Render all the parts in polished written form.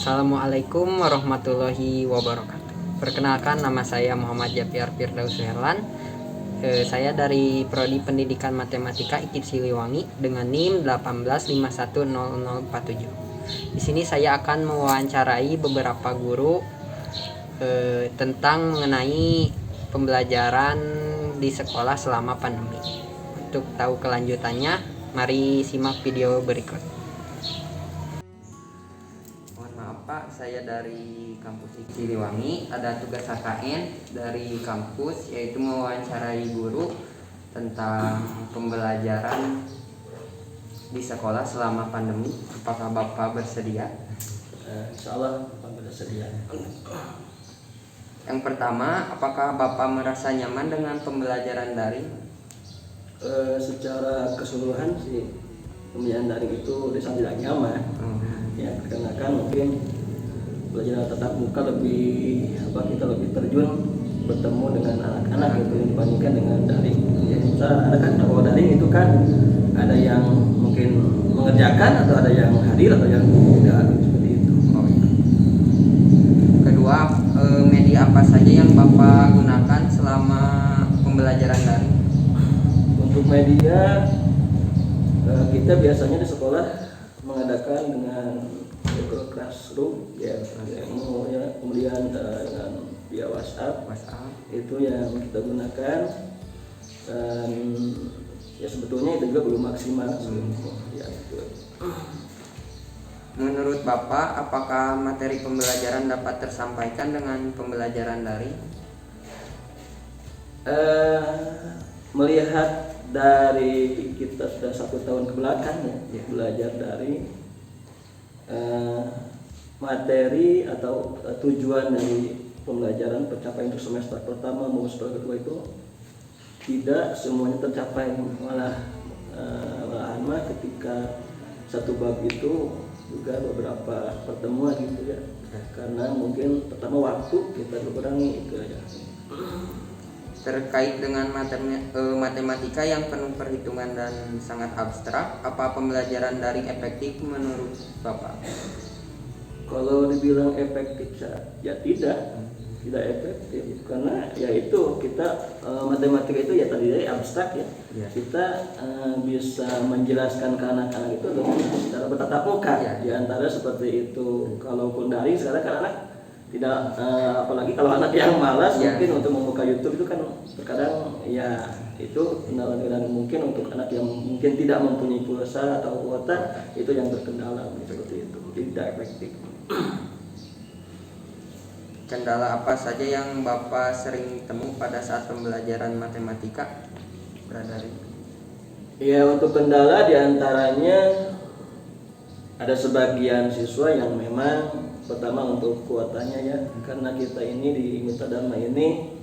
Assalamualaikum warahmatullahi wabarakatuh. Perkenalkan, nama saya Muhammad Jafiar Firdaus Suherlan. Saya dari Prodi Pendidikan Matematika IKIP Siliwangi dengan NIM 18510047. Di sini saya akan mewawancarai beberapa guru tentang mengenai pembelajaran di sekolah selama pandemi. Untuk tahu kelanjutannya, mari simak video berikut. Pak, saya dari kampus Siliwangi, ada tugas KKN dari kampus, yaitu mewawancarai guru tentang pembelajaran di sekolah selama pandemi. Apakah Bapak bersedia? Insya Allah Bapak bersedia. Yang pertama, apakah Bapak merasa nyaman dengan pembelajaran daring? Secara keseluruhan sih pembelajaran daring itu disambut tidak nyaman. Ya, karena kan mungkin belajar tatap muka kita lebih terjun bertemu dengan anak-anak gitu dibandingkan dengan daring. Ya, ada kan kalau daring itu kan ada yang mungkin mengerjakan atau ada yang hadir atau yang tidak seperti itu. Kedua, media apa saja yang Bapak gunakan selama pembelajaran daring? Untuk media kita biasanya di sekolah mengadakan dengan Google Classroom ya, kemudian dengan via WhatsApp itu yang kita gunakan, dan ya sebetulnya itu juga belum maksimal. Ya, Menurut Bapak, apakah materi pembelajaran dapat tersampaikan dengan pembelajaran daring? Melihat dari kita sudah 1 tahun kebelakang ya, belajar dari materi atau tujuan dari pembelajaran pencapaian untuk semester pertama maupun semester kedua itu tidak semuanya tercapai, malahan ketika satu bab itu juga beberapa pertemuan gitu ya, karena mungkin pertama waktu kita kurangi itu ya. Terkait dengan matematika yang penuh perhitungan dan sangat abstrak, apa pembelajaran daring efektif menurut Bapak? Kalau dibilang efektif ya tidak efektif, karena ya itu kita matematika itu ya tadi abstrak ya. Kita bisa menjelaskan ke anak-anak itu dengan secara bertatap muka di antara seperti itu. Kalaupun daring sekarang kan anak tidak, apalagi kalau anak yang malas mungkin untuk membuka YouTube itu kan terkadang ya itu kendala mungkin untuk anak yang mungkin tidak mempunyai pulsa atau kuota, itu yang terkendala seperti itu, tidak efektif. Kendala apa saja yang Bapak sering temu pada saat pembelajaran matematika daring? Ya, untuk kendala diantaranya ada sebagian siswa yang memang pertama untuk kuotanya ya, karena kita ini di Mitra Dharma ini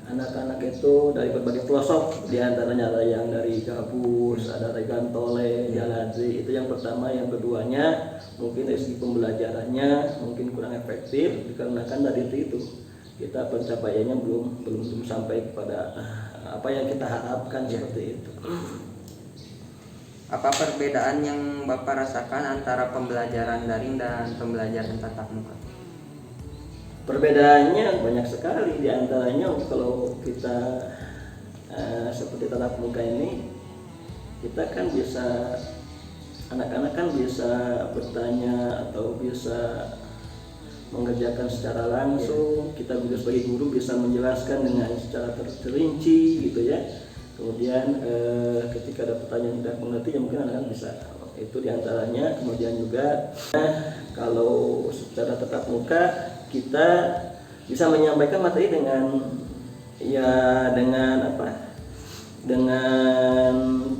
anak-anak itu dari berbagai pelosok, diantaranya ada yang dari Gabus, ada dari Gantole, Jaladri, itu yang pertama. Yang keduanya mungkin dari segi pembelajarannya mungkin kurang efektif, dikarenakan dari itu kita pencapaiannya belum sampai kepada apa yang kita harapkan seperti itu. Apa perbedaan yang Bapak rasakan antara pembelajaran daring dan pembelajaran tatap muka? Perbedaannya banyak sekali, diantaranya kalau kita seperti tatap muka ini, kita kan bisa, anak-anak kan bisa bertanya atau bisa mengerjakan secara langsung. Kita juga sebagai guru bisa menjelaskan dengan secara terperinci gitu ya. Kemudian ketika ada pertanyaan tidak mengerti ya mungkin anak-anak bisa, itu diantaranya. Kemudian juga kalau secara tatap muka kita bisa menyampaikan materi dengan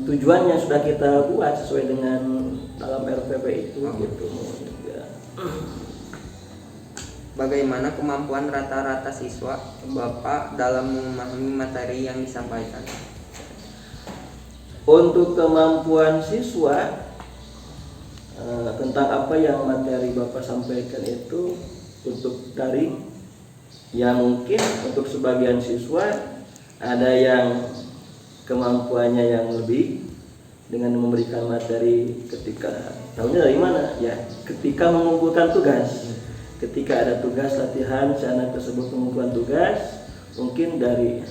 tujuan yang sudah kita buat sesuai dengan dalam RPP itu gitu ya. Bagaimana kemampuan rata-rata siswa Bapak dalam memahami materi yang disampaikan? Untuk kemampuan siswa tentang apa yang materi Bapak sampaikan itu untuk daring, ya mungkin untuk sebagian siswa ada yang kemampuannya yang lebih dengan memberikan materi ketika Tahunya dari mana? Ya, ketika mengumpulkan tugas. Ketika ada tugas latihan, si anak tersebut mengumpulkan tugas, mungkin dari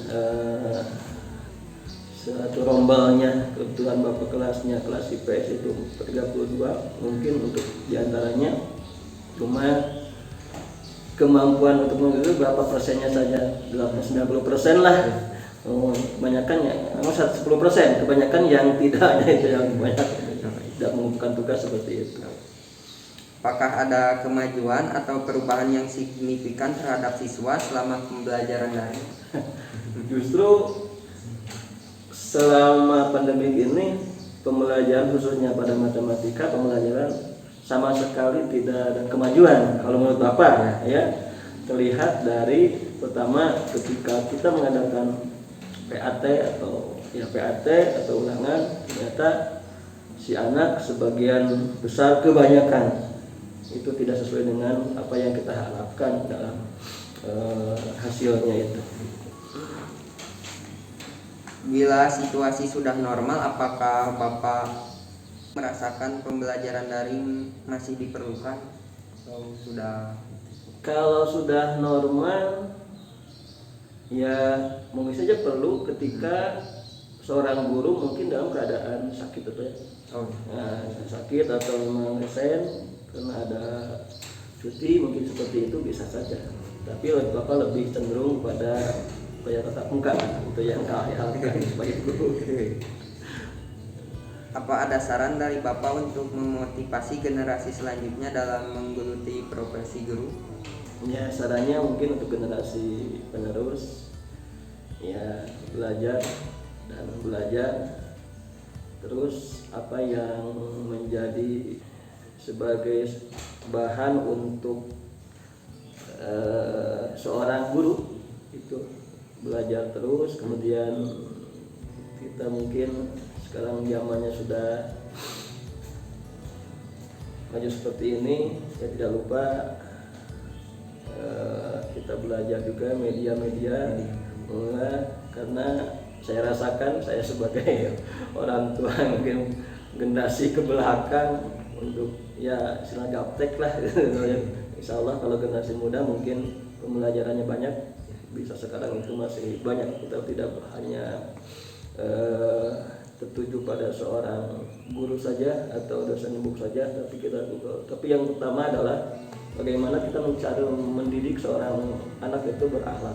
satu rombalnya, kebetulan bapak kelasnya kelas IPS itu 32, mungkin untuk diantaranya cuma kemampuan untuk mengikuti berapa persennya saja, 90% lah. Kebanyakan ya, 10%, kebanyakan yang tidaknya itu yang banyak tidak mengumpulkan tugas seperti itu. Apakah ada kemajuan atau perubahan yang signifikan terhadap siswa selama pembelajaran daring? Justru selama pandemi ini pembelajaran khususnya pada matematika pembelajaran sama sekali tidak ada kemajuan kalau menurut Bapak ya. Terlihat dari pertama ketika kita mengadakan PAT atau ulangan, ternyata si anak sebagian besar kebanyakan itu tidak sesuai dengan apa yang kita harapkan dalam hasilnya itu. Bila situasi sudah normal, apakah Bapak merasakan pembelajaran daring masih diperlukan atau sudah? Kalau sudah normal, ya mungkin saja perlu ketika seorang guru mungkin dalam keadaan sakit atau ya, sakit atau memang resign karena ada cuti, mungkin seperti itu bisa saja. Tapi Bapak lebih cenderung pada tatap muka itu yang KLK sebagai guru. Apa ada saran dari Bapak untuk memotivasi generasi selanjutnya dalam menggeluti profesi guru? Ya, sarannya mungkin untuk generasi penerus ya belajar dan belajar terus apa yang menjadi sebagai bahan untuk seorang guru itu belajar terus. Kemudian kita mungkin sekarang zamannya sudah maju seperti ini, ya tidak lupa kita belajar juga media-media karena saya rasakan saya sebagai orang tua mungkin generasi ke belakang untuk ya istilah gaptek lah. Insya Allah kalau generasi muda mungkin pembelajarannya banyak, bisa sekarang itu masih banyak, kita tidak hanya tertuju pada seorang guru saja atau dosen buku saja, tapi yang utama adalah bagaimana kita mencari mendidik seorang anak itu berakhlak,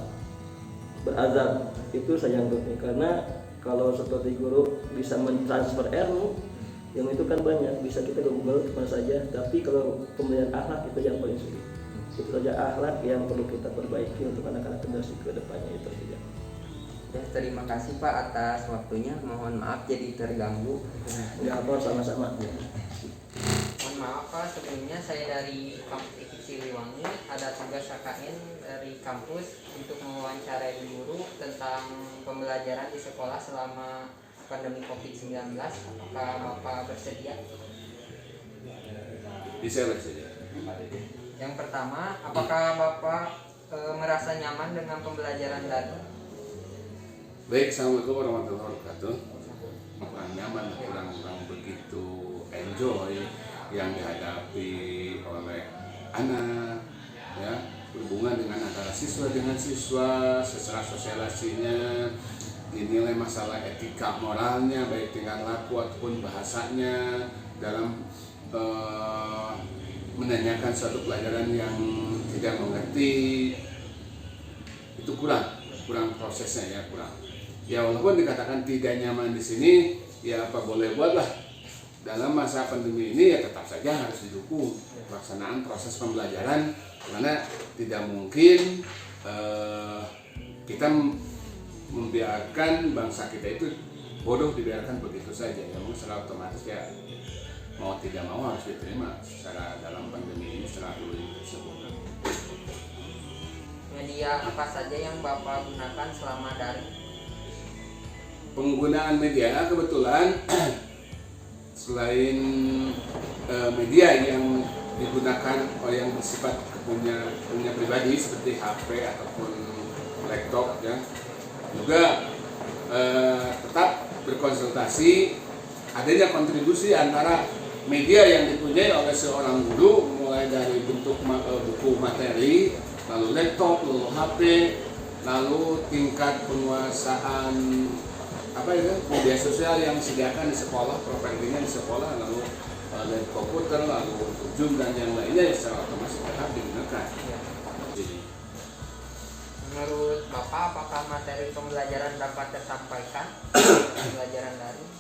berazab, itu saja yang penting. Karena kalau seperti guru bisa mentransfer ilmu, yang itu kan banyak, bisa kita ke Google kemana saja. Tapi kalau pembelajaran akhlak itu yang paling sulit. Itu saja akhlak yang perlu kita perbaiki untuk anak-anak generasi ke depannya itu saja. Ya, terima kasih Pak atas waktunya. Mohon maaf jadi terganggu. Ya apa, sama-sama. Mohon maaf Pak, sebelumnya saya dari kampus IKIP Siliwangi ada tugas KKN dari kampus untuk mewawancarai guru tentang pembelajaran di sekolah selama pandemi COVID-19. Apakah Bapak bersedia? Bisa bersedia. Yang pertama, apakah Bapak merasa nyaman dengan pembelajaran daring? Baik, Assalamualaikum warahmatullahi wabarakatuh. Kurang nyaman, kurang begitu enjoy yang dihadapi oleh anak, ya, hubungan dengan antara siswa dengan siswa, secara sosialisasinya, dinilai masalah etika moralnya, baik tingkah laku ataupun bahasanya dalam menanyakan suatu pelajaran yang tidak mengerti, itu kurang prosesnya ya, kurang. Ya walaupun dikatakan tidak nyaman di sini, ya apa boleh buatlah. Dalam masa pandemi ini ya tetap saja harus didukung pelaksanaan proses pembelajaran, karena tidak mungkin kita membiarkan bangsa kita itu bodoh dibiarkan begitu saja. Ya secara otomatis ya mau tidak mau harus diterima secara dalam pandemi ini secara dulu tersebut. Media apa saja yang Bapak gunakan selama daring? Penggunaan media kebetulan selain media yang digunakan oleh yang bersifat punya pribadi seperti HP ataupun laptop ya, juga tetap berkonsultasi adanya kontribusi antara media yang dipunyai oleh seorang guru, mulai dari bentuk buku materi, lalu laptop, lalu HP, lalu tingkat penguasaan media sosial yang disediakan di sekolah, propertinya di sekolah, lalu dari komputer, lalu Zoom dan yang lainnya secara otomatis tetap digunakan. Jadi, menurut Bapak, apakah materi pembelajaran dapat tersampaikan pembelajaran daring?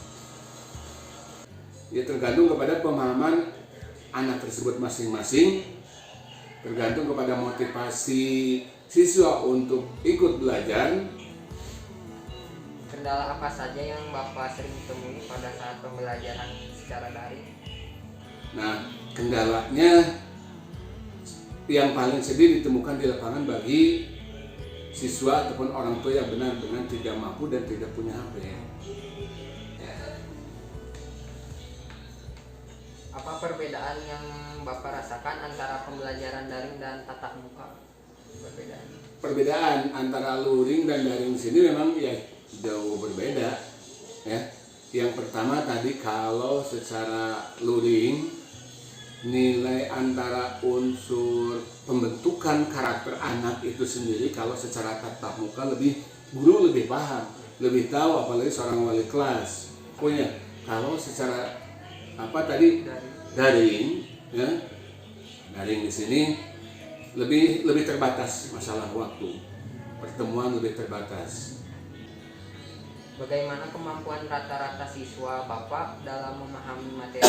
ya tergantung kepada pemahaman anak tersebut masing-masing, tergantung kepada motivasi siswa untuk ikut belajar. Kendala apa saja yang Bapak sering temui pada saat pembelajaran secara daring? Nah, kendalanya yang paling sering ditemukan di lapangan bagi siswa ataupun orang tua yang benar-benar tidak mampu dan tidak punya HP. Apa perbedaan yang Bapak rasakan antara pembelajaran daring dan tatap muka? Perbedaan antara luring dan daring di sini memang ya jauh berbeda. Ya. Yang pertama tadi kalau secara luring nilai antara unsur pembentukan karakter anak itu sendiri kalau secara tatap muka guru lebih paham, lebih tahu, apalagi seorang wali kelas punya. Kalau secara daring, ya, daring di sini lebih terbatas masalah waktu, pertemuan lebih terbatas. Bagaimana kemampuan rata-rata siswa Bapak dalam memahami materi?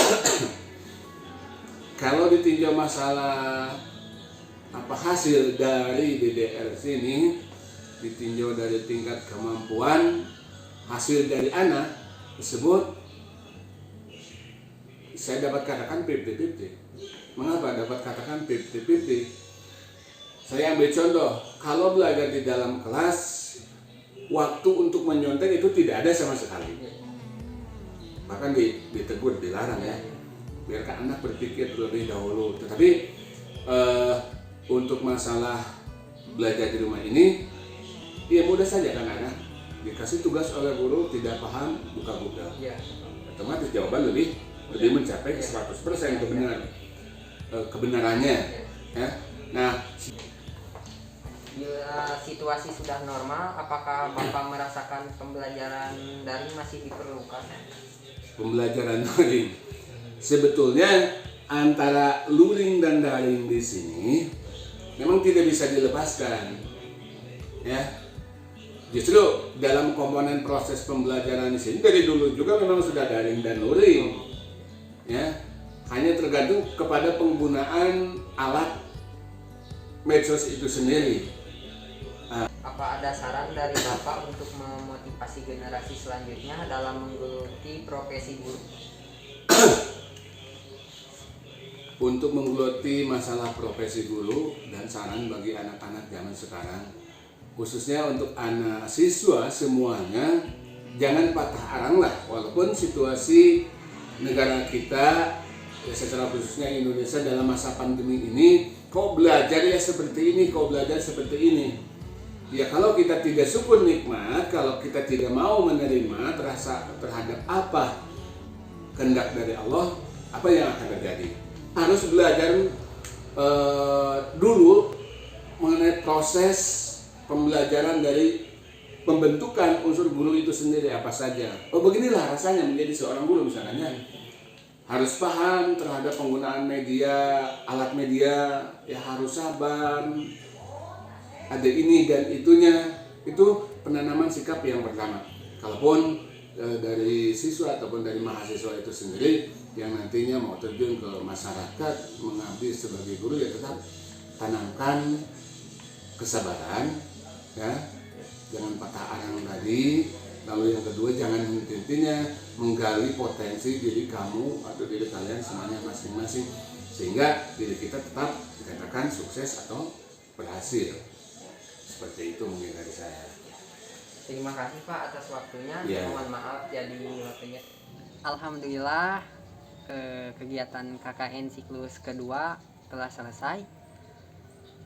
Kalau ditinjau masalah hasil dari DDR sini, ditinjau dari tingkat kemampuan hasil dari anak tersebut, saya dapat katakan 50-50. Mengapa dapat katakan 50-50? Saya ambil contoh, kalau belajar di dalam kelas, waktu untuk menyontek itu tidak ada sama sekali. Bahkan ditegur, dilarang ya. Biarkan anak berpikir terlebih dahulu. Tetapi untuk masalah belajar di rumah ini, ya mudah saja kan anak. Dikasih tugas oleh guru, tidak paham, buka Google. Otomatis jawaban lebih mencapai 100% kebenarannya. Ya. Nah, bila situasi sudah normal, apakah Bapak merasakan pembelajaran daring masih diperlukan? Pembelajaran daring sebetulnya antara luring dan daring di sini memang tidak bisa dilepaskan. Ya. Justru dalam komponen proses pembelajaran di sini dari dulu juga memang sudah daring dan luring. Ya, hanya tergantung kepada penggunaan alat medsos itu sendiri. Apa ada saran dari Bapak untuk memotivasi generasi selanjutnya dalam menggeluti profesi guru? Untuk menggeluti masalah profesi guru dan saran bagi anak-anak zaman sekarang, khususnya untuk anak siswa semuanya, jangan patah arang lah, walaupun situasi negara kita ya secara khususnya Indonesia dalam masa pandemi ini kok belajar ya seperti ini, kok belajar seperti ini. Ya kalau kita tidak syukur nikmat, kalau kita tidak mau menerima terhadap apa kehendak dari Allah, apa yang akan terjadi? Harus belajar dulu mengenai proses pembelajaran dari pembentukan unsur guru itu sendiri apa saja. Oh beginilah rasanya menjadi seorang guru misalnya. Harus paham terhadap penggunaan media, alat media, ya harus sabar. Ada ini dan itunya. Itu penanaman sikap yang pertama. Kalaupun dari siswa ataupun dari mahasiswa itu sendiri yang nantinya mau terjun ke masyarakat mengabdi sebagai guru, ya tetap tanamkan kesabaran, ya. Jangan patah arang tadi. Lalu yang kedua, jangan henti-hentinya menggali potensi diri kamu atau diri kalian semuanya masing-masing, sehingga diri kita tetap dikatakan sukses atau berhasil. Seperti itu mungkin dari saya. Terima kasih Pak atas waktunya. Mohon maaf jadi waktunya. Alhamdulillah kegiatan KKN siklus kedua telah selesai.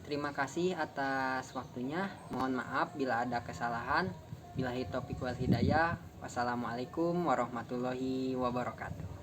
Terima kasih atas waktunya. Mohon maaf bila ada kesalahan. Billahi taufiq wal hidayah. Wassalamualaikum warahmatullahi wabarakatuh.